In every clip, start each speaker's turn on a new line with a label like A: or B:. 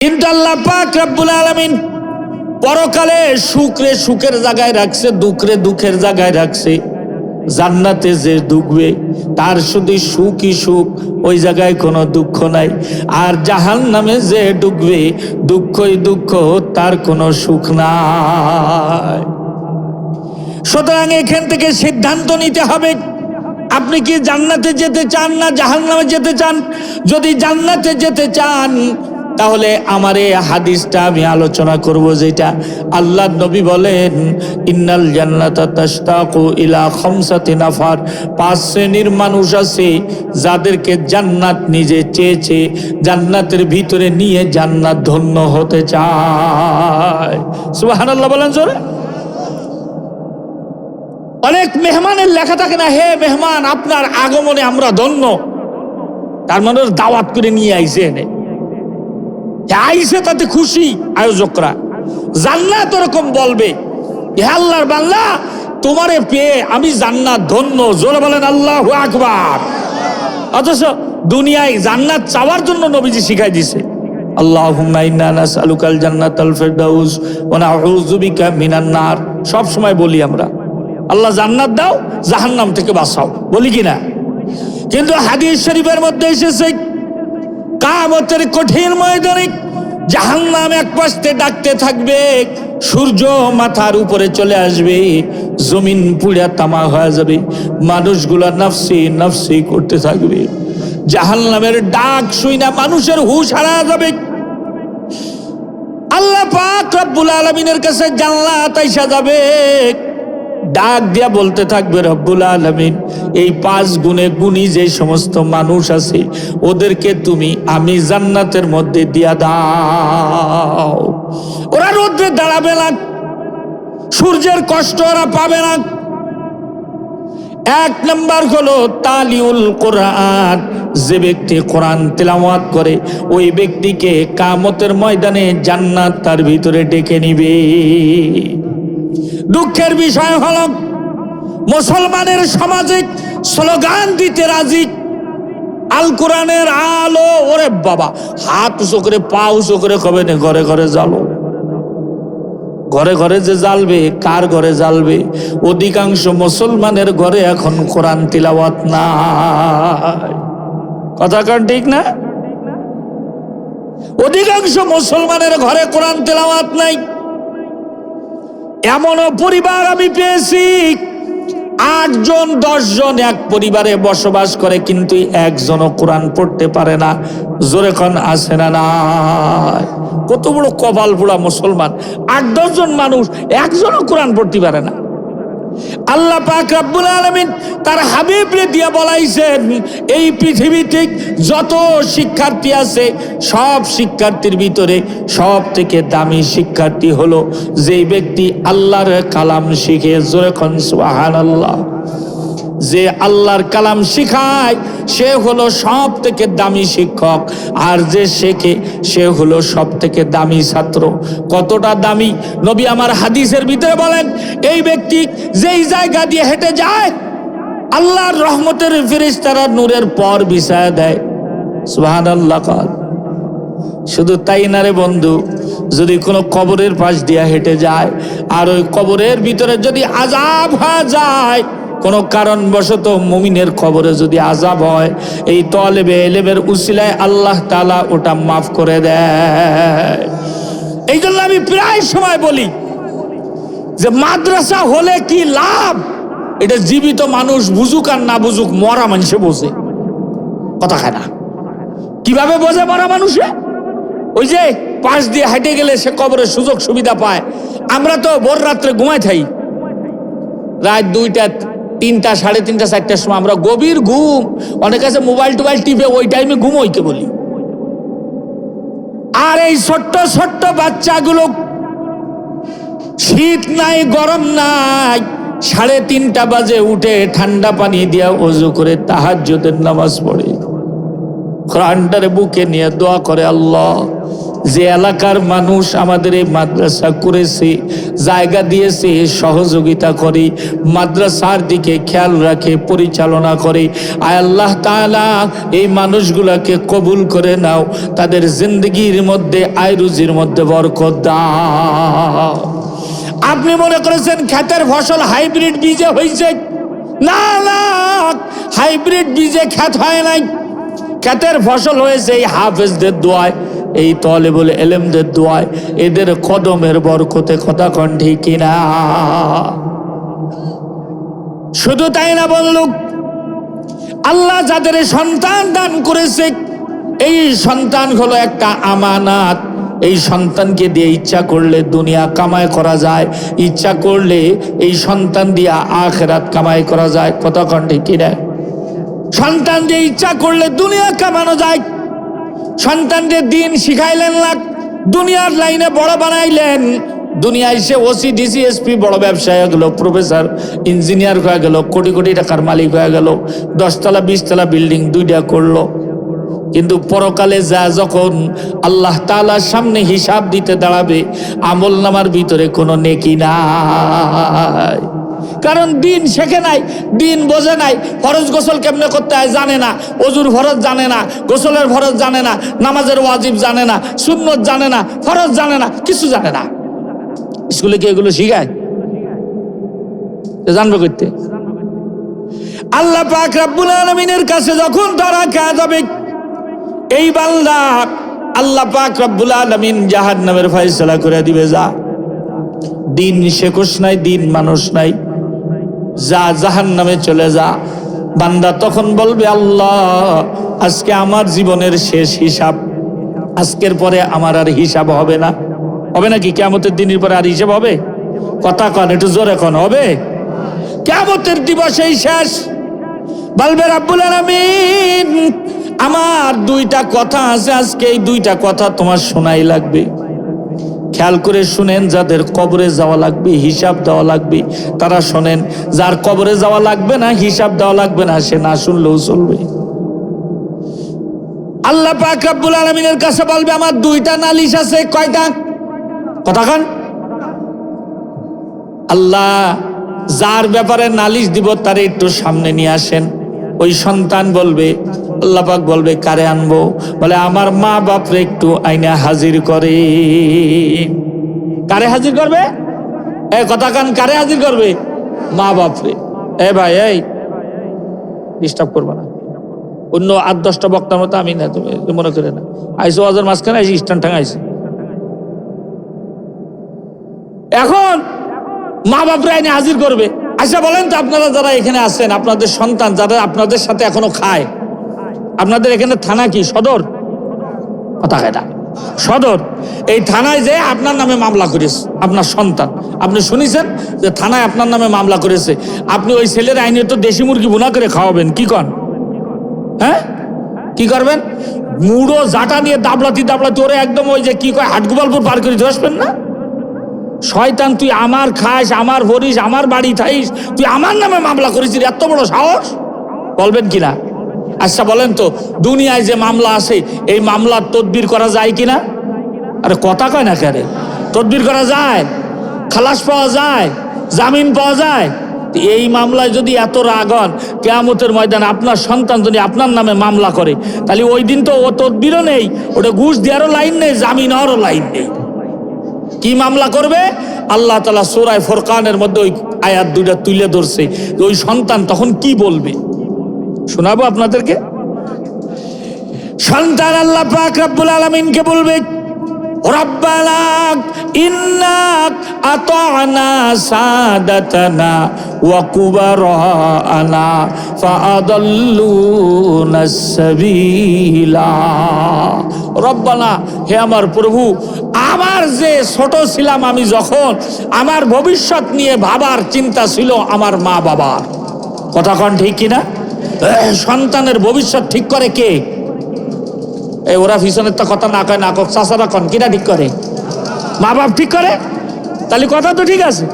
A: কিন্তু আল্লাহ পাক রব্বুল আলামিন পরকালে সুখরে সুখের জায়গায় রাখছে, দুঃখরে দুঃখের জায়গায় রাখছে। জান্নাতে যে ঢুকবে তার শুধু সুখই সুখ, ওই জায়গায় কোনো দুঃখ নাই। আর জাহান্নামে যে ঢুকবে দুঃখই দুঃখ, তার কোনো সুখ নাই। সুতরাং এখান থেকে সিদ্ধান্ত নিতে হবে, আপনি কি জান্নাতে যেতে চান না জাহান্নামে যেতে চান? যদি জান্নাতে যেতে চান তাহলে আমার এই হাদিসটা আমি আলোচনা করব, যেটা আল্লাহর নবী বলেন, ইন্নাল জান্নাতা তাশতাকু ইলা খামসাতি নাফার। 5 শ্রেণীর মানুষ আছে যাদেরকে জান্নাত নিজে চেয়েছে, জান্নাতের ভিতরে নিয়ে জান্নাত ধন্য হতে চায়। সুবহানাল্লাহ বলেন জোরে। অনেক মেহমানের লেখা থাকে না, হে মেহমান আপনার আগমনে আমরা ধন্য। তার মানে দাওয়াত করে নিয়ে আইছে, এনে আইসে তাতে খুশি আয়োজকরা। জান্নাত এরকম বলবে, হে আল্লাহর বান্দা তোমারে পেয়ে আমি জান্নাত ধন্য। জোরে বলেন আল্লাহু আকবার। অথচ দুনিয়ায় জান্নাত চাওয়ার জন্য নবীজি শিখাই দিছে, আল্লাহুম্মা ইন্না নাসআলুকাল জান্নাতাল ফিরদাউস ওয়া নাউযু বিকা মিনান নার। সব সময় বলি আমরা, আল্লাহ জান্নাত দাও, জাহান্নাম থেকে বাঁচাও, বলি কিনা? কিন্তু হাদিস শরীফের মধ্যে এসেছে কিয়ামতের কঠিন ময়দানে জাহান্নাম এক পাশে ডাকতে থাকবে, সূর্য মাথার উপরে চলে আসবে, জমিন পুড়ে তামা হয়ে যাবে, মানুষগুলা নাফসি নাফসি করতে থাকবে। জাহান্নামের ডাক শুনে মানুষের হুঁশ হারিয়ে যাবে। আল্লাহ পাক রব্বুল আলামিনের কাছে জান্নাত আইসা যাবে, ডাক দিয়া বলতে থাকবে, রব্বুল আলামিন এই 5 গুণে গুণী যে সমস্ত মানুষ আছে ওদেরকে তুমি আমি জান্নাতের মধ্যে দিয়া দাও। ওরা রোদ্রে দাঁড়াবে না, সূর্যের কষ্ট ওরা পাবে না। 1 নাম্বার হলো তালিউল কোরআন, যে ব্যক্তি কোরআন তেলাওয়াত করে ওই ব্যক্তিকে কিয়ামতের ময়দানে জান্নাত তার ভিতরে ডেকে নিবে। দুঃখের বিষয় হলো মুসলমানের সমাজে স্লোগান দিতে রাজি, আল কোরআনের আলো, ওরে বাবা হাত উঁচু করে পা উঁচু করে কবে না ঘরে ঘরে জ্বালো। ঘরে ঘরে যে জ্বালবে, কার ঘরে জ্বালবে? অধিকাংশ মুসলমানের ঘরে এখন কোরআন তিলাওয়াত নাই। কথা কার ঠিক না? অধিকাংশ মুসলমানের ঘরে কোরআন তিলাওয়াত নাই। এমনও পরিবার আমি পেয়েছি 8 জন 10 জন এক পরিবারে বসবাস করে, কিন্তু একজনও কোরআন পড়তে পারে না। জোরে কোন আছে না নাই? কত বড় কপাল পোড়া মুসলমান, 8-10 জন মানুষ একজনও কোরআন পড়তে পারে না। আল্লাহ পাক রব্বুল আলামিন তার হাবিবরে দিয়া বলাইছেন, এই পৃথিবীতে যত শিক্ষার্থী আছে সব শিক্ষার্থীর ভিতরে সব থেকে দামি শিক্ষার্থী হলো যেই ব্যক্তি আল্লাহর কালাম শিখে। জোরে কোন সুবহানাল্লাহ। যে আল্লাহর কালাম শিখায় সে হলো সব থেকে দামি শিক্ষক, আর যে শেখে সে হলো সব থেকে দামি ছাত্র। কতটা দামি? নবী আমার হাদিসের ভিতরে বলেন, এই ব্যক্তি যেই জায়গা দিয়ে হেঁটে যায় আল্লাহর রহমতের ফেরেশতারা নূরের পর বিছায়া দেয়। সুবহানাল্লাহ। শুধু তাই না রে বন্ধু, যদি কোনো কবরের পাশ দিয়ে হেঁটে যায় আর ওই কবরের ভিতরে যদি আযাব হয়ে যায়, কোন কারণবশত মুমিনের কবরে যদি আযাব হয়, এই তালেবে ইলমের উসিলায় আল্লাহ তাআলা ওটা মাফ করে দেয়। এই জন্য আমি প্রায় সময় বলি যে মাদ্রাসা হলে কি লাভ, এটা জীবিত মানুষ বুঝুক আর না বুঝুক, মরা মানুষে বোঝে। কথা খায় না। কিভাবে বোঝে মরা মানুষে? ওই যে পাশ দিয়ে হেঁটে গেলে সে কবরের সুযোগ সুবিধা পায়। আমরা তো ভোর রাত্রে ঘুমাই থাকি, রাত 2টা 3টা 3:30 4টার সময় আমরা গভীর ঘুম, অনেক আছে মোবাইল টোবাইল টিপে ওই টাইমে ঘুমোইতে বলি। আর এই ছোট্ট ছোট্ট বাচ্চাগুলো শীত নাই গরম নাই, 3:30 বাজে উঠে ঠান্ডা পানি দিয়া ওযু করে তাহাজ্জুদের নামাজ পড়ে, কোরআনটারে বুকে নিয়ে দোয়া করে, আল্লাহ যে এলাকার মানুষ আমাদের এই মাদ্রাসা করেছে, জায়গা দিয়েছে, সহযোগিতা করে, মাদ্রাসার দিকে খেয়াল রাখে, পরিচালনা করে, আয় আল্লাহ তাআলা এই মানুষগুলোকে কবুল করে নাও, তাদের জিন্দগির মধ্যে আয় রুজির মধ্যে বরকত দাও। আপনি মনে করেছেন ক্ষেতের ফসল হাইব্রিড বীজে হয়েছে? না না, হাইব্রিড বীজে ক্ষেত হয় নাই। ক্ষেতের ফসল হয়েছে এই হাফেজদের দোয়ায়, এই তলেবুল ইলমদের দোয়ায়, এদের কদমের বরকতে। কথা কন ঠিক কিনা? শুধু তাই না বললুম, আল্লাহ যাদের সন্তান দান করেছে, এই সন্তান হলো একটা আমানত। এই সন্তানকে দিয়ে ইচ্ছা করলে দুনিয়া কামাই করা যায়, ইচ্ছা করলে এই সন্তান দিয়ে আখিরাত কামাই করা যায়। কথা কন ঠিক কিনা? সন্তান দিয়ে ইচ্ছা করলে দুনিয়া কামানো যায়। সন্তান দিয়ে দিন শিখাইলেন, লাখ দুনিয়ার লাইনে বড় বানাইলেন, দুনিয়ায় এসে ওসি ডিসি এসপি বড় ব্যবসায়ী হয়ে গেল, প্রফেসর ইঞ্জিনিয়ার হয়ে গেল, কোটি কোটি টাকার মালিক হয়ে গেল, 10 তলা 20 তলা বিল্ডিং 2টা করলো। কিন্তু পরকালে যা যখন আল্লাহ তাআলার সামনে হিসাব দিতে দাঁড়াবে, আমল নামার ভিতরে কোনো নেকি নাই। কারণ দিন শেখে নাই, দিন বোঝে নাই। ফরজ গোসল কেমনে করতে হয় জানে না, অজুর ফরজ জানে না, গোসলের ফরজ জানে না, নামাজের ওয়াজিব জানে না, সুন্নত জানে না, ফরজ জানে না, কিছু জানে না। স্কুলে কি এগুলো শিখায়? জানবে করতে? আল্লাহ পাক রব্বুল আলামিনের কাছে যখন ধরা খেয়ে যাবে এই বান্দা, আল্লাহ পাক রব্বুল আলামিন জাহান্নামের ফয়সালা করে দিবে। যা, দিন শেখোস নাই, দিন মানুষ নাই, যা জাহান্নামে চলে যা। বান্দা তখন বলবে, আল্লাহ আজকে আমার জীবনের শেষ হিসাব, আজকের পরে আমার আর হিসাব হবে না। হবে নাকি? কিয়ামতের দিনের পরে আর হিসাব হবে? কথা কন, একটু জোরে কন, হবে? কিয়ামতের দিবসেই শেষ। বলবে রব্বুল আলামিন, আমার 2টা কথা আছে, আজকে এই 2টা কথা তোমার শোনাই লাগবে। খেয়াল করে শুনেন, যাদের কবরে যাওয়া লাগবে, হিসাব দেওয়া লাগবে, তারা শোনেন। যার কবরে যাওয়া লাগবে না, হিসাব দেওয়া লাগবে না, সে না শুনলেও চলবে। আল্লাহ পাক রব্বুল আলামিনের কাছে বলবে, আমার 2টা নালিশ আছে। কয়টা? কথা কন। আল্লাহ যার ব্যাপারে নালিশ দিব তারে একটু সামনে নিয়ে আসেন। ওই সন্তান বলবে, আল্লাহ পাক বলবে, কারে আনবো? বলে, আমার মা বাপরে একটু আইনা হাজির করে। কারে হাজির করবে? এই কথা কান, কারে হাজির করবে? মা বাপরে। ভাই, এই ডিস্টার্ব করবা না। অন্য 8-10টা বক্তার মতো আমি না, তুমি মনে করে না। আইসো ওয়াজের মাঝখানে, আইসি স্ট্যান্ড ঠাঙা আইসি। এখন মা বাপরে আইনে হাজির করবে। আচ্ছা বলেন তো, আপনারা যারা এখানে আছেন, আপনাদের সন্তান যারা আপনাদের সাথে এখনো খায়, আপনাদের এখানে থানা কি? সদর? কথা এটা সদর। এই থানায় যে আপনার নামে মামলা করেছে আপনার সন্তান, আপনি শুনেছেন যে থানায় আপনার নামে মামলা করেছে, আপনি ওই ছেলের আইনে তো দেশি মুরগি ভুনা করে খাওয়াবেন। কি কন? হ্যাঁ, কি করবেন? মুড়ো জাটা নিয়ে দাবলাতি দাবলাতি ওরে একদম ওই যে কি কয় হাটগোপালপুর পার করে দিয়ে আসবেন না? শয়তান, তুই আমার খাস, আমার ভরিস, আমার বাড়ি থাইস, তুই আমার নামে মামলা করেছিস, এত বড় সাহস? বলবেন কিনা? আচ্ছা বলেন তো, দুনিয়ায় যে মামলা আছে, এই মামলার তদবির করা যায় কিনা? আরে কথা কয় না কেন? তদবির করা যায়, খালাস পাওয়া যায়, জামিন পাওয়া যায়। এই মামলায় যদি এত রাগ হন, কিয়ামতের ময়দানে আপনার সন্তান যদি আপনার নামে মামলা করে, তাহলে ওই দিন তো ও তদবিরও নেই, ওটা ঘুষ দেওয়ারও লাইন নেই, জামিন হওয়ারও লাইন নেই। কি মামলা করবে? আল্লাহ তাআলা সূরা ফুরকানের মধ্যে ওই আয়াত 2টা তুলে ধরছে। ওই সন্তান তখন কি বলবে শোনাবো আপনাদেরকে। সন্তান আল্লাহ পাক রব্বুল আলামিনকে বলবে, রব্বানা ইন্না আতা'না সাদাতানা ওয়া কুবারানা ফাআদাল্লুনা সাবিলা। রব্বানা, হে আমার প্রভু, আমার যে ছোট ছিলাম আমি যখন, আমার ভবিষ্যৎ নিয়ে ভাবার চিন্তা ছিল আমার মা বাবার। কথা কন ঠিক কিনা? সন্তানের ভবিষ্যৎ ঠিক করে কে? ওরা পিছনের তো কথা না কয়, না কক, চাচারা কন, কিনা ঠিক করে? মা বাপ ঠিক করে। তাহলে কথা তো ঠিক আছে।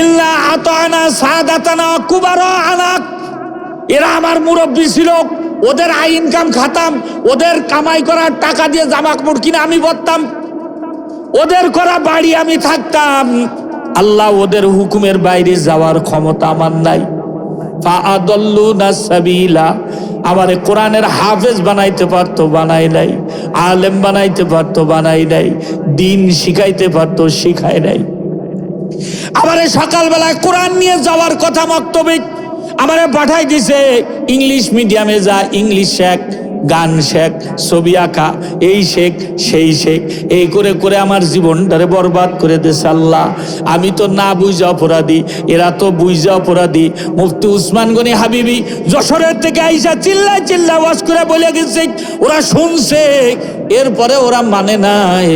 A: ইল্লা আতানা সাদাতানা কুবারানা, এরা আমার মুরব্বী ছিল, ওদের আই ইনকাম খাতাম, ওদের কামাই করার টাকা দিয়ে জামা কাপড় কিনে আমি পরতাম, ওদের করা বাড়ি আমি থাকতাম। আল্লাহ ওদের হুকুমের বাইরে যাওয়ার ক্ষমতা আমার নাই। ফাআদাল্লুনা সাবিলা, আমারে কোরআনের হাফেজ বানাইতে পারতো, বানাই নাই। আলেম বানাইতে পারতো, বানাই নাই। দিন শিখাইতে পারতো, শিখায় নাই। আমারে সকালবেলায় কোরআন নিয়ে যাওয়ার কথা মক্তবে, আমারে পাঠাই দিছে ইংলিশ মিডিয়ামে যা, ইংলিশ শেখ, গান শেখ, ছবি আঁকা, এই শেখ সেই শেখ, এই করে করে আমার জীবনটারে বরবাদ করে দিয়েছে আল্লাহ। আমি তো না বুঝা অপরাধী, এরা তো বুঝা অপরাধী। মুফতি উসমান গনি হাবিবি যশোরের থেকে আইসা চিল্লা চিল্লা ওয়াজ করে বলে গেছে, ওরা শুনছে, এরপরে ওরা মানে নাই।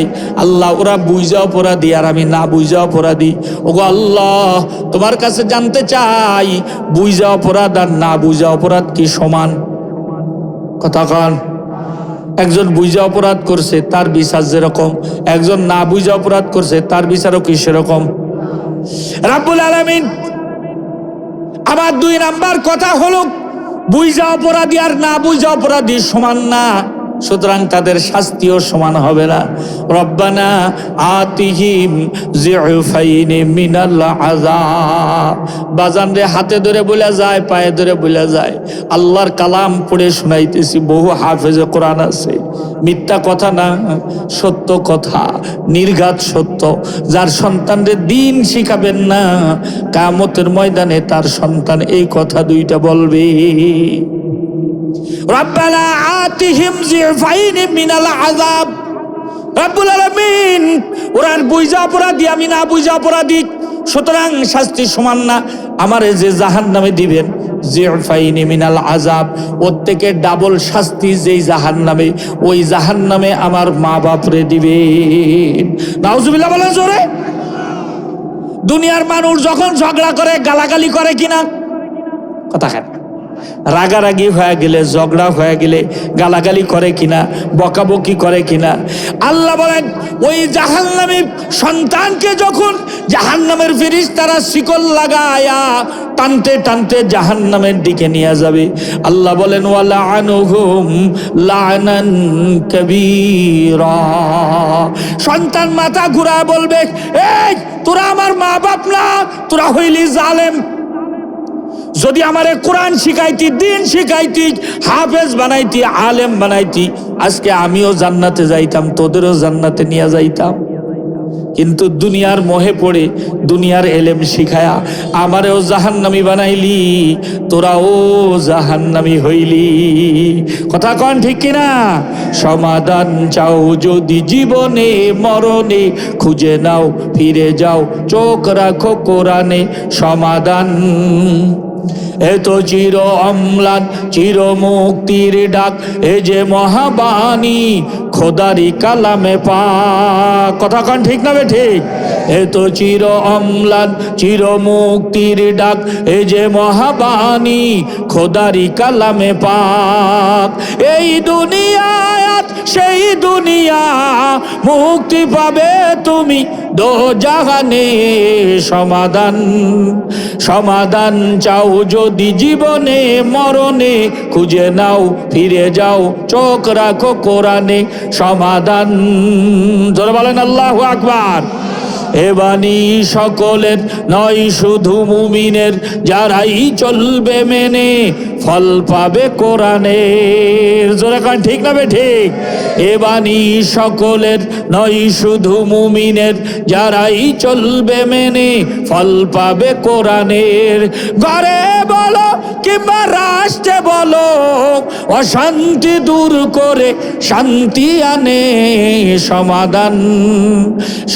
A: আল্লাহ ওরা বুঝা অপরাধী আর আমি না বুঝা অপরাধী। ওগো আল্লাহ, তোমার কাছে জানতে চাই, বুঝা অপরাধ আর না বুঝা অপরাধ কি সমান? কথা কন। একজন বুঝা অপরাধ করছে তার বিচার যেরকম, একজন না বুঝা অপরাধ করছে তার বিচারও কি সেরকম? রাব্বুল আলামিন আমার 2 নাম্বার কথা হলো, বুঝা অপরাধী আর না বুঝা অপরাধী সমান না, সুতরাং তাদের শাস্তিও সমান হবে না। রব্বানা আতিহিম যিউফাইনি মিনাল আযাব। বাজান রে, হাতে ধরে বলে যায়, পায়ে ধরে বলে যায়, আল্লাহর কালাম পড়ে শোনাইতেছি, বহু হাফেজে কোরআন আছে, মিথ্যা কথা না, সত্য কথা, নির্ঘাত সত্য। যার সন্তানদের দিন শিখাবেন না, কিয়ামতের ময়দানে তার সন্তান এই কথা 2টা বলবে। রব্বানা আতিহিম যিউফাইনি মিনাল আযাব। রব্বুল আলামিন, ওরা বুঝা অপরাধী, আমি না বুঝা অপরাধী, সুতরাং শাস্তি সমান না। আমারে যে জাহান্নামে দিবেন, যিউফাইনি মিনাল আযাব, ওর থেকে ডাবল শাস্তি যেই জাহান্নামে, ওই জাহান্নামে আমার মা বাপরে দিবেন। নাউজুবিল্লাহ বলেন জোরে। দুনিয়ার মানুষ যখন ঝগড়া করে, গালাগালি করে কিনা? কথা কেন? রাগারাগি হয়ে গেলে, ঝগড়া হয়ে গেলে গালাগালি করে কিনা, বকাবকি করে কিনা? আল্লাহ বলেন, ওই জাহান্নামী সন্তানকে যখন জাহান্নামের ফেরেশতারা শিকল লাগায়া টানতে টানতে জাহান্নামের দিকে নিয়ে যাবে, আল্লাহ বলেন ওয়ালাআনুহুম লা'নান কাবীরা। সন্তান মাথা ঘুরায় বলবে, এই তোরা আমার মা বাপ না, তোরা হইলি জালেম। যদি আমারে কোরআন শিখাইতি, দিন শিখাইতি, হাফেজ বানাইতি, আলেম বানাইতি, আজকে আমিও জান্নাতে যাইতাম, তোদেরও জান্নাতে নিয়ে যাইতাম। কিন্তু দুনিয়ার মোহে পড়ে, দুনিয়ার এলেম শিখায়া আমারেও জাহান্নামী বানাইলি, তোরাও জাহান্নামী হইলি। কথা কন ঠিক কিনা? সমাধান চাও যদি জীবনে মরণে, খুঁজে নাও ফিরে যাও, চোখ রাখো কোরআনে। সমাধান এত চির অম্লান, চির মুক্তির ডাক, এ যে মহাবাণী খোদারি কালামে পাক। কথা কন ঠিক না বে ঠিক? এত চির অম্লান, চির মুক্তির ডাক, এ যে মহাবাণী খোদারি কালামে পাক। এই দুনিয়ায় সেই দুনিয়া, মুক্তি পাবে তুমি দোজাহানে। সমাধান সমাধান চাও যদি জীবনে মরণে, খুঁজে নাও ফিরে যাও, চোখ রাখো কোরআনে। সমাধান জোরে বলেন আল্লাহু আকবার। এ বাণী সকলের নয়, শুধু মুমিনের, যারাই চলবে মেনে ফল পাবে কোরআনের। জোরে কান ঠিক না বে ঠিক? এ বাণী সকলের নয়, শুধু মুমিনের, যারাই চলবে মেনে ফল পাবে কোরআনের। ঘরে বলো কিংবা রাষ্ট্রে বলো, অশান্তি দূর করে শান্তি আনে। সমাধান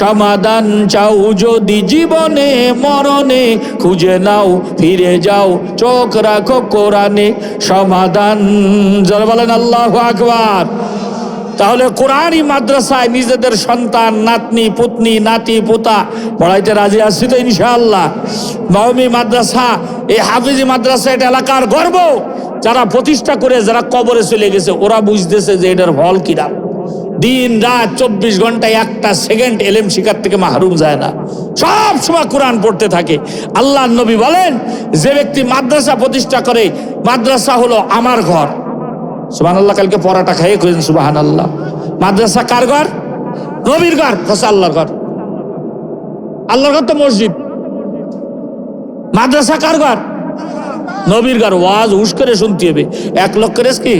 A: সমাধান চাও যদি জীবনে মরণে, খুঁজে নাও ফিরে যাও, চোখ রাখো কোরআনে। সমাধান যারা বলেন আল্লাহু আকবার। তাহলে কোরআনই মাদ্রাসায় নিজেদের সন্তান, নাতনি, পুতনি, নাতি, পোতা পড়াইতে রাজি আছি তো ইনশাআল্লাহ। নবমী মাদ্রাসা, এই হাফিজি মাদ্রাসা এটা এলাকার গর্ব। যারা প্রতিষ্ঠা করে, যারা কবরে চলে গেছে, ওরা বুঝতেছে যে এটার ফল কিনা। দিন রাত 24 ঘন্টায় একটা সেকেন্ড এলেম শিকার থেকে মাহরুম যায় না, সব সময় কোরআন পড়তে থাকে। আল্লাহ নবী বলেন, যে ব্যক্তি মাদ্রাসা প্রতিষ্ঠা করে, মাদ্রাসা হলো আমার ঘর, সুবহানাল্লাহ। কালকে পরাটা খাইয়ে কইছেন সুবহানাল্লাহ। মাদ্রাসা কার ঘর? নবীর ঘর। কসে আল্লাহর ঘর। আল্লাহর ঘর তো মসজিদ। মাদ্রাসা কার ঘর? নবীর ঘর। ওয়াজ হুশ করে শুনতে হবে। 1 লক্ষ কি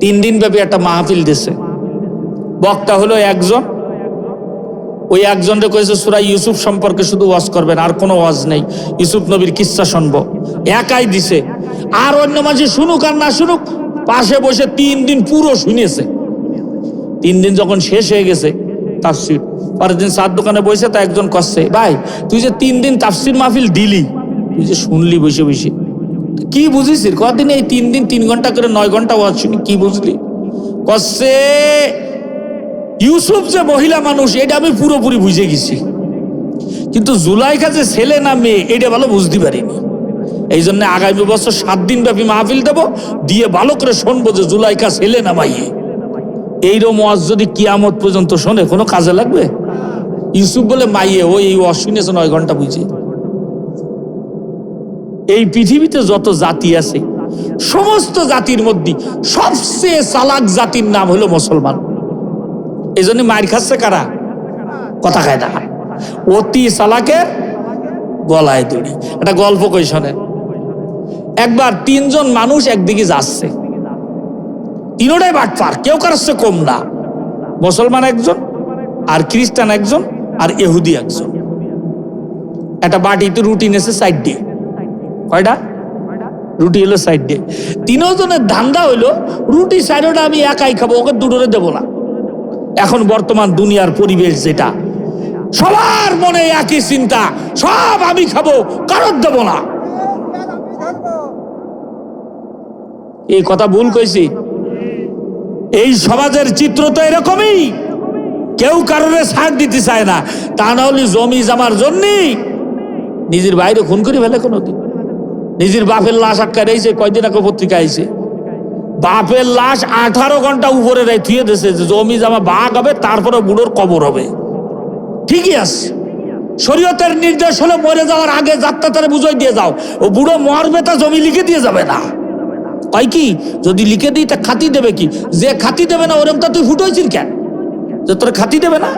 A: 3 দিন ব্যাপী একটা মাহফিল দিছে। বক্তা হলো একজন। ওই একজনকে কয়েছে সূরা ইউসুফ সম্পর্কে শুধু ওয়াজ করবেন, আর কোনো ওয়াজ নেই। ইউসুফ নবীর কিচ্ছা শুনবো, একাই দিছে। আর অন্য মাঝে শুনুক আর না শুনুক, পাশে বসে 3 দিন পুরো শুনেছে। 3 দিন যখন শেষ হয়ে গেছে তাফসির, পরের দিন চার দোকানে বসে তা একজন কচ্ছে, ভাই তুই যে 3 দিন তাফসির মাহফিল দিলি, তুই যে শুনলি বসে বসে, কি বুঝিস? কদিন এই 3 দিন 3 ঘন্টা করে 9 ঘন্টা ওয়াজ শুনি, কি বুঝলি? কচ্ছে ইউসুফ যে মহিলা মানুষ এটা আমি পুরোপুরি বুঝে গেছি, কিন্তু জুলাইখা যে ছেলে না মেয়ে এটা ভালো বুঝতে পারিনি। এই জন্য আগামী বছর 7 দিন ব্যাপী মাহফিল দেবো, দিয়ে ভালো করে শুনবো যে জুলাইখা ছেলে না মাইয়ে। এইরকম ওয়াজ যদি কিয়ামত পর্যন্ত শোনে কোনো কাজে লাগবে? ইউসুফ বলে মাইয়ে, ওই ওয়াজ শুনেছে 9 ঘন্টা বুঝে। এই পৃথিবীতে যত জাতি আছে সমস্ত জাতির মধ্যে সবচেয়ে চালাক জাতির নাম হলো মুসলমান। এই জন্য মায়ের খাচ্ছে কারা? কথা খায় না। অতি চালাকের গলায় দড়ি। একটা গল্প কই শোনেন। একবার 3 জন মানুষ একদিকে যাচ্ছে, তিনোটাই বাটপার, কেউ কারোর কম না। মুসলমান একজন, আর খ্রিস্টান একজন, আর ইহুদি একজন। একটা বাটিতে রুটি নেছে সাইড দিয়ে। কয়টা রুটি হলো সাইড দিয়ে। 3 জনের ধান্দা হইলো রুটি সাইডটা আমি একাই খাবো, ওকে দুটোরে দেবো না। এখন বর্তমান দুনিয়ার পরিবেশ যেটা, সবার মনে একই চিন্তা, সব আমি খাবো, কারোর দেবো না। এই কথা ভুল কইছি? এই সমাজের চিত্র তো এরকমই। কেউ কারোরে ছাড় দিতে চায় না, তা না হলে জমি জামার জন্যই নিজের বাইরে খুন করে ফেলে। কোনোদিন নিজের বাপের লাশ আটকা রয়েছে, কয়দিন আগে পত্রিকা আইছে, বাপের লাশ 18 ঘন্টা উপরে থুয়ে দিয়েছে যে জমি জামা ভাগ হবে, তারপরে বুড়োর কবর হবে। ঠিকই আছে, শরীয়তের নির্দেশ হলে মরে যাওয়ার আগে যাত্রা তারা বুঝাই দিয়ে যাও, ও বুড়ো মরবে তা জমি লিখে দিয়ে যাবে না। কয় কি যদি লিখে দিই তা খাতি দেবে কি? যে খাতি দেবে না ওরকম তা তুই ফুটোইছিস কেন যে তোর খাতি দেবে না?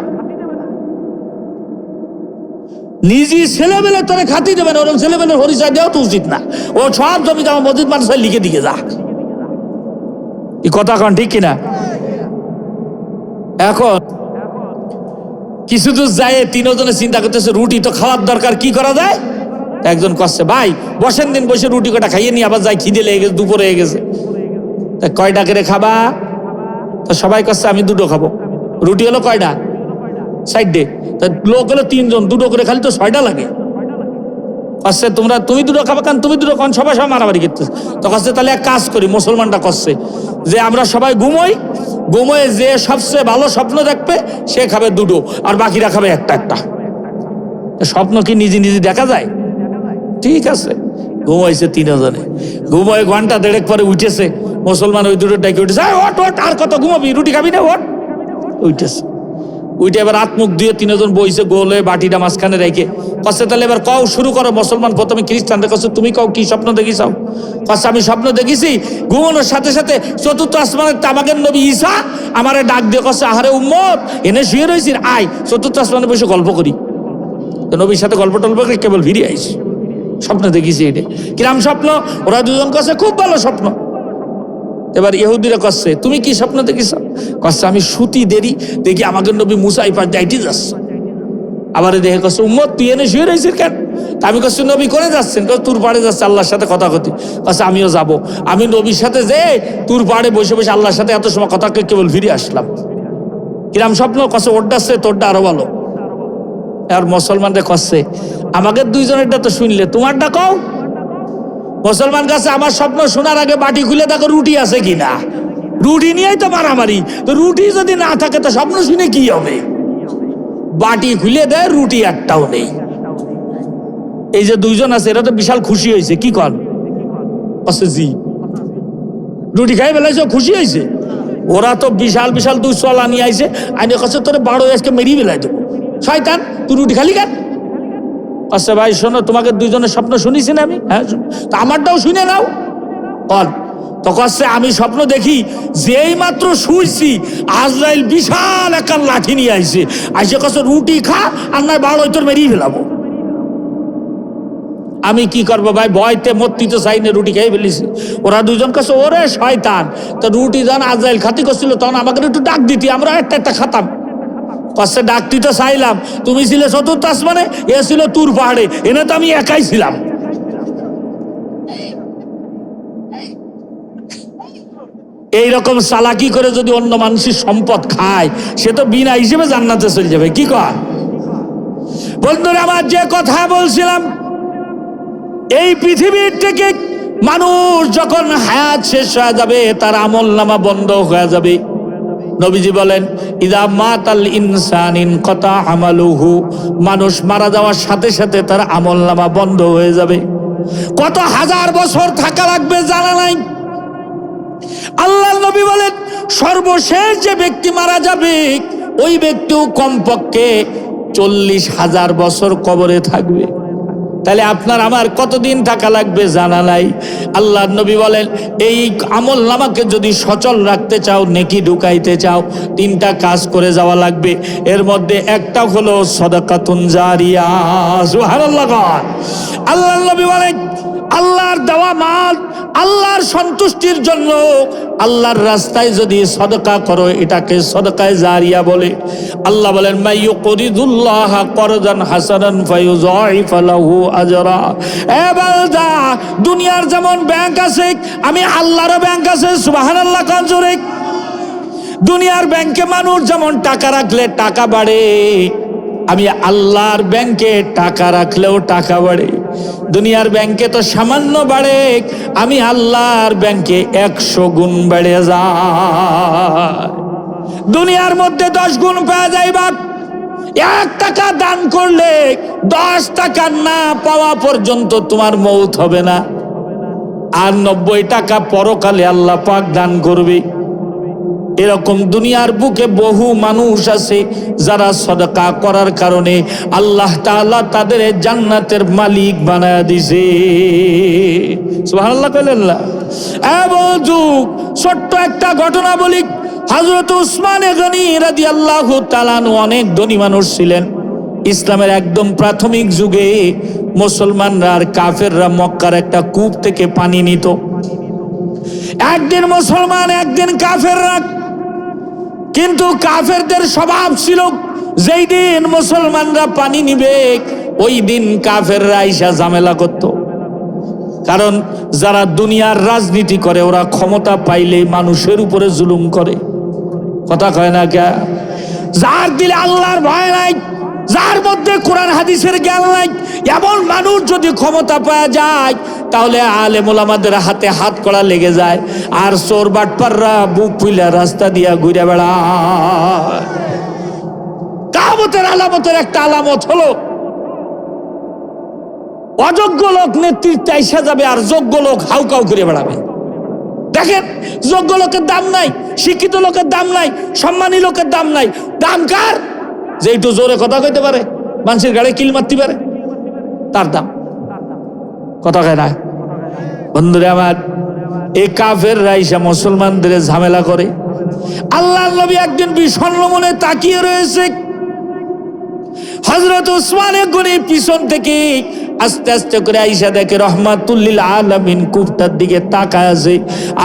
A: নিজে ছেলেবেলে তোরে খাতি দেবে না, ওরকম ছেলেবেলে পরিচয় দেওয়া তো উচিত না। ও সব জমি জামা মসজিদ মাদ্রাসায় লিখে দিকে যা। এই কথা কন ঠিক কিনা? এখন কিছু দূর যায় 3 জনে চিন্তা করতেছে রুটি তো খাওয়ার দরকার, কি করা যায়? একজন কচ্ছে, ভাই বসেন দিন, বসে রুটি কটা খাইয়ে নি, আবার যাই, খিদে লেগে গেছে, দুপুরে হয়ে গেছে। তা কয়টা করে খাবা? তো সবাই কচ্ছে আমি 2টো খাবো। রুটি হলো কয়টা? Side day. তা লোক হলো 3 জন, 2টো করে খালি তো 6টা লাগে। কচ্ছে তুমি 2টো খাবে কেন? তুমি 2টো খান, সবাই সব মারামারি করতেছে। তো কচ্ছে তাহলে এক কাজ করি, মুসলমানটা কচ্ছে যে আমরা সবাই ঘুমোই, ঘুমোয় যে সবচেয়ে ভালো স্বপ্ন দেখবে সে খাবে 2টো, আর বাকিরা খাবে একটা একটা। স্বপ্ন কি নিজে নিজে দেখা যায়? ঠিক আছে, ঘুমাইছে 3 জনে। ঘুমায় ঘন্টা 1.5 পরে উঠেছে মুসলমান, ওই 2টো ডাকে উঠেছে, ওট ওট, আর কত ঘুমাবি, রুটি খাবি না, ওট। উঠেছে, উঠে এবার হাত মুখ দিয়ে 3 জন বইছে গোল হয়ে, বাটিটা মাঝখানে রেখে কচ্ছে তাহলে এবার কও শুরু করো। মুসলমান প্রথমে খ্রিস্টানদের কাছে, তুমি কও কি স্বপ্ন দেখিসাও? কচ্ছে আমি স্বপ্ন দেখেছি ঘুমানোর সাথে সাথে 4র্থ আসমানের তামাকের নবী ঈসা আমারে ডাক দিয়ে কচ্ছে, আহারে উম্মত এনে শুয়ে রয়েছি, আয় 4র্থ আসমানে বসে গল্প করি। নবীর সাথে গল্প টল্প করে কেবল ফিরে আইস, স্বপ্ন দেখেছি। এটা কিরাম স্বপ্ন? ওরা 2 জন কাছে খুব ভালো স্বপ্ন। এবার ইহুদিরা কচ্ছে তুমি কি স্বপ্ন দেখিস? কচ্ছে আমি সুতি দেরি দেখি আমাকে নবী মুসা এই পার যাইতে যাচ্ছে। আবার দেখে কচ্ছে উম্মত তুই এনে শুয়ে রয়েছিস কেন? তা আমি কচ্ছি নবী করে যাচ্ছেন। তুর পাড়ে যাচ্ছে আল্লাহর সাথে কথা কথি। কচ্ছে আমিও যাব। আমি নবীর সাথে যে তুর পাড়ে বসে বসে আল্লাহর সাথে এত সময় কথা কেবল ফিরে আসলাম। কিরাম স্বপ্ন? কচ্ছে ওরটা আছে, তোরটা আরো ভালো। আর মুসলমানরা কচ্ছে আমাকে 2 জনেরটা তো শুনলে, তোমারটা কও। মুসলমান কাছে আমার স্বপ্ন শোনার আগে বাটি খুলে দেখো রুটি আছে কিনা। রুটি নিয়েই তো মারামারি। তো রুটি যদি না থাকে তো স্বপ্ন শুনে কি হবে? বাটি খুলে দেয়, রুটি একটাও নেই। এই যে 2 জন আছে এরা তো বিশাল খুশি হয়েছে। কি কর? আছে জি, রুটি খাই বেলাইছে, খুশি হয়েছে। ওরা তো বিশাল বিশাল 2 চলা নিয়ে আইছে, আইনে কাছে তোরে 12 আজকে মেরিয়ে বেলাই দেবো। শয়তান, তুই রুটি খালি কেন? আচ্ছা ভাই শোনো, তোমাকে 2 জনের স্বপ্ন শুনিছি না আমি? হ্যাঁ, তা আমারটাও শুনে নাও। বল তখন আমি স্বপ্ন দেখি যেই মাত্র শুইছি আজরাইল বিশাল একটা লাঠি নিয়ে আইছে, আইসে কছে রুটি খা আর নয় বাড়ো তোর মেরিয়ে ফেলাবো। আমি কি করবো ভাই, ভয়তে মরতে তো চাই না, রুটি খেয়ে ফেলেছি। ওরা দুজন কাছে ওরে শয়তান, তো রুটি যখন আজরাইল খাতি করছিল তখন আমাকে একটু ডাক দিতি, আমরা একটা একটা খাতাম। কষ্টে ডাকতি তো চাইলাম, তুমি ছিলে চতুর্থ আসমানে, এ ছিল তুর পাহাড়ে, এনে তো আমি একাই ছিলাম। এইরকম চালাকি করে যদি অন্য মানুষের সম্পদ খায়, সে তো বিনা হিসেবে জান্নাতে চলে যাবে। কি কয় বন্ধুরা আমার, যে কথা বলছিলাম, এই পৃথিবীর থেকে মানুষ যখন হায়াত শেষ হয়ে যাবে তার আমলনামা বন্ধ হয়ে যাবে। নবীজি বলেন, ইদা মাতাল ইনসান ইনকাতা আমালুহু, মানুষ মারা যাওয়ার সাথে সাথে তার আমলনামা বন্ধ হয়ে যাবে। কত হাজার বছর থাকা লাগবে জানা নাই। আল্লাহর নবী বলেন, সর্বশেষ যে ব্যক্তি মারা যাবে ওই ব্যক্তিও কমপক্ষে 40,000 বছর কবরে থাকবে। তাহলে আপনার আমার কতদিন থাকা লাগবে জানা নাই। আল্লাহর নবী বলেন, এই আমল নামাকে যদি সচল রাখতে চাও, নেকি ঢুকাইতে চাও, 3টা কাজ করে যাওয়া লাগবে। এর মধ্যে একটা হলো সাদাকাতুন জারিয়া। সুবহানাল্লাহ। আল্লাহর নবী বলেন, আল্লাহর দেওয়া মাল আল্লাহর সন্তুষ্টির জন্য আল্লাহর রাস্তায় যদি সদকা করো, এটাকে সদকায়ে জারিয়া বলে। আল্লাহ বলেন, মাইয়ুকরিদুল্লাহ করদান হাসানান ফায়ুযাইফু লাহু আজরা। এ বান্দা, দুনিয়ার যেমন ব্যাংক আছে, আমি আল্লাহরও ব্যাংক আছে। সুবহানাল্লাহ কোন জোরে। দুনিয়ার ব্যাংকে মানুষ যেমন টাকা রাখলে টাকা বাড়ে, আমি আল্লাহর ব্যাংকে টাকা রাখলেও টাকা বাড়ে। দুনিয়ার ব্যাংকে তো সামান্য বাড়ে, আমি আল্লাহর ব্যাংকে 100 গুণ বেড়ে যায়। দুনিয়ার মধ্যে 10 গুণ পাওয়া যাইবা। 1 টাকা দান করলে 10 টাকা না পাওয়া পর্যন্ত তোমার মৌত হবে না, আর 90 টাকা পরকালে আল্লাহ পাক দান করবে। এরকম দুনিয়ার বুকে বহু মানুষ আছে যারা সদকা করার কারণে আল্লাহ তাআলা তাদের জান্নাতের মালিক বানায়া দিয়েছে। সুবহানাল্লাহ কইলেন না? ছোট্ট একটা ঘটনা বলি। হযরত উসমান গনি রাদিয়াল্লাহু তাআলা অনেক ধনী মানুষ ছিলেন। ইসলামের একদম প্রাথমিক যুগে মুসলমানরা আর কাফেররা মক্কার একটা কূপ থেকে পানি নিত। একদিন মুসলমান, একদিন কাফেররা। কিন্তু কাফেরদের স্বভাব ছিল, যেই দিন মুসলমানরা পানি নিবে ওই দিন কাফেররা আইসা ঝামেলা করত। কারণ যারা দুনিয়ার রাজনীতি করে ওরা ক্ষমতা পাইলে মানুষের উপরে জুলুম করে। কথা কয় না কে? যার দিলে আল্লাহর ভয় নাই, যার মধ্যে কোরআন হাদিসের জ্ঞান নাই, এমন মানুষ যদি ক্ষমতা পাওয়া যায় তাহলে আলেম ওলামাদের হাতে হাত কড়া লেগে যায়, আর চোর বাটপাররা বুক ফুইলা রাস্তা দিয়া ঘুরে বেড়ায়। কিয়ামতের আলামতের একটা আলামত হলো অযোগ্য লোক নেতৃত্বে এসে যাবে আর যোগ্য লোক হাউকাউ করে বেড়াবে। দেখেন, যোগ্য লোকের দাম নাই, শিক্ষিত লোকের দাম নাই, সম্মানী লোকের দাম নাই। দাম কার? যে একটু জোরে কথা কইতে পারে, মানুষের গাড়ি কিল মারতে পারে, তার দাম। কথা কয় না? বন্ধুরা আমার, এই কাফেররা এসে মুসলমানদের ঝামেলা করে। আল্লাহর নবী একদিন বিষণ্ণ মনে তাকিয়ে রয়েছে। হযরত উসমান গনি পিছন থেকে আস্তে আস্তে করে আইসা দেখে রহমাতুল লিল আলামিন কূপটার দিকে তাকায় আছে,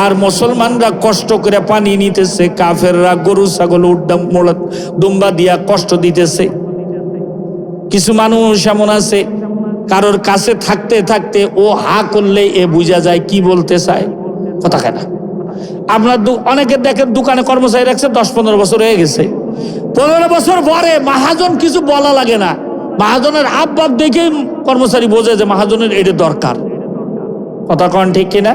A: আর মুসলমানরা কষ্ট করে পানি নিতেছে, কাফেররা গরু ছাগল উড্ডাম মোড়া দুম্বা দিয়া কষ্ট দিতেছে। কিছু মানুষ এমন আছে, কারোর কাছে থাকতে থাকতে ও হা করলে এ বুঝা যায় কি বলতে চায়। কথা কেনা? আপনার অনেকে দেখেন দোকানে কর্মচারী রাখছে, 10-15 বছর হয়ে গেছে। 15 বছর পরে মাহাজন কিছু বলা লাগে না, মাহাজনের আব্বাব দেখে কর্মচারী বোঝে যে মাহাজনের এটা দরকার। কথা কন ঠিক কিনা?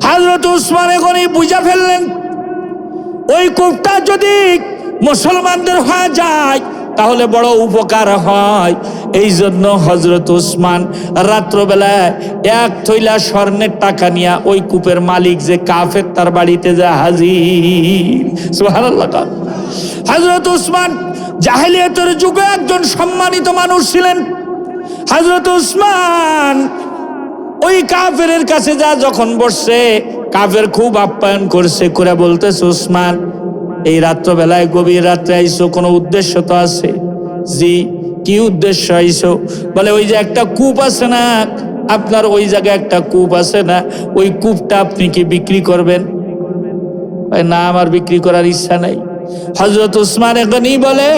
A: হযরত উসমান গনি বুঝা ফেললেন ওই কূপটা যদি মুসলমানদের হয়ে যায় তাহলে বড় উপকার হয়। এই জন্য হযরত উসমান রাত্রবেলায় 1 থৈলা স্বর্ণের টাকা নিয়ে ওই কূপের মালিক যে কাফের তার বাড়িতে যা হাজির। সুবহানাল্লাহ। হযরত উসমান জাহেলিয়াতের যুগে একজন সম্মানিত মানুষ ছিলেন। হযরত উসমান ওই কাফেরের কাছে যা যখন বসছে, কাফের খুব আপ্যায়ন করছে, করে বলতেছে, উসমান এই রাত্রবেলায় গভীর রাত্রে আইসো, কোনো উদ্দেশ্য তো আছে? জি, কি উদ্দেশ্য আইসো? বলে ওই যে একটা কূপ আছে না আপনার, ওই জায়গায় একটা কূপ আছে না, ওই কূপটা আপনি কি বিক্রি করবেন? না, আমার বিক্রি করার ইচ্ছা নাই। হযরত উসমান গনি বলে,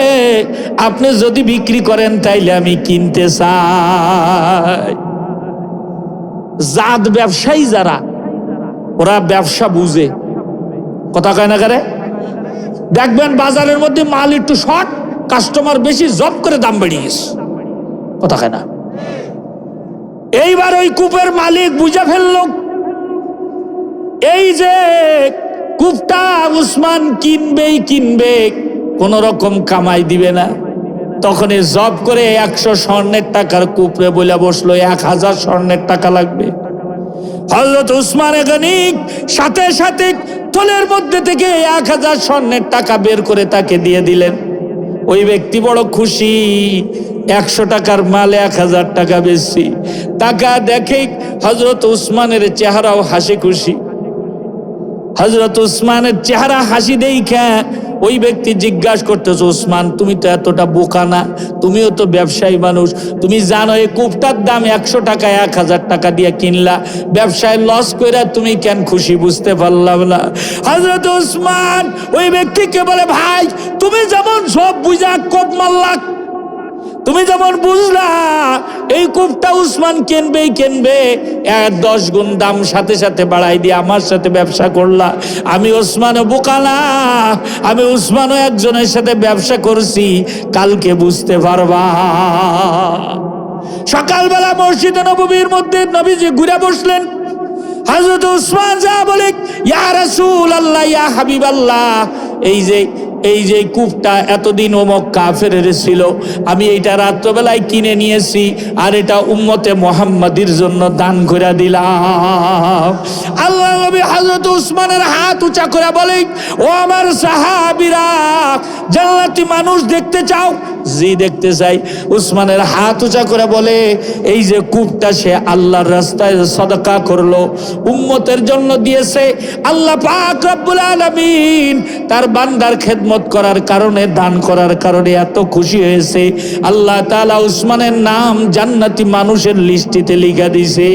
A: আপনি যদি বিক্রি করেন তাইলে আমি কিনতে চাই। জাত ব্যবসায়ী যারা, ওরা ব্যবসা বুঝে, কথা কয় না করে। দেখবেন বাজারের মধ্যে মাল একটু শর্ট, কাস্টমার বেশি, জব করে দাম বাড়িয়ে গেছে, কথা কয় না। এইবার ওই কূপের মালিক বুঝে ফেলল, এই যে কূপটা উসমান কিনবেই কিনবে, কোন রকম কামাই দিবে না। তখনই জব করে 100 স্বর্ণের টাকার কূপে বলে বসলো 1000 স্বর্ণের টাকা লাগবে। হযরত উসমান গনি সাথে সাথে থলের মধ্যে থেকে 1000 স্বর্ণের টাকা বের করে তাকে দিয়ে দিলেন। ওই ব্যক্তি বড় খুশি, 100 টাকার মাল 1000 টাকা বেশি। টাকা দেখে হযরত উসমানের চেহারাও হাসি খুশি। হযরত উসমানের চেহারা হাসি দেখা ওই ব্যক্তি জিজ্ঞাসা করতেছে, উসমান তুমি তো এতটা বোকা না, তুমিও তো ব্যবসায়ী মানুষ, তুমি জানো এই কূপটার দাম 100 টাকা, 1000 টাকা দিয়ে কিনলা, ব্যবসায় লস কইরা তুমি কেন খুশি? বুঝতে পারলাম না। হযরত উসমান ওই ব্যক্তিকে বলে, ভাই তুমি যেমন সব বুঝা কোপ মারলা, তুমি যেমন বুঝলা এই কূপটা উসমান কিনবেই কিনবে, 10 গুণ দাম সাথে সাথে বাড়াই দিয়ে আমার সাথে ব্যবসা করলা। আমি উসমানও বোকা না, আমি উসমানও একজনের সাথে ব্যবসা করছি, কালকে বুঝতে পারবা। সকালবেলা মসজিদে নববীর মধ্যে নবীজি ঘুরে বসলেন। হযরত উসমান যা বলে, ইয়া রাসূলুল্লাহ, ইয়া হাবিবাল্লাহ, এই যে কূপটা এতদিন অমুক কাফেরের ছিল, আমি এইটা রাত্রবেলায় কিনে নিয়েছি, আর এটা উম্মতে মুহাম্মাদির জন্য দান করে দিলাম। আল্লাহ নবী হযরত উসমানের হাত উঁচা করে বলে, ও আমার সাহাবীরা, জান্নাতি মানুষ দেখতে চাও? জি, দেখতে চাই। উসমানের হাত উঁচা করে বলে, এই যে কূপটা সে আল্লাহর রাস্তায় সদকা করলো, উম্মতের জন্য দিয়েছে, আল্লাহ পাক রব্বুল আলামিন তার বান্দার খেদমত করার কারণে, দান করার কারণে এত খুশি হয়েছে, আল্লাহ তাআলা উসমানের নাম জান্নাতি মানুষের লিস্টিতে লিখে দিয়েছে।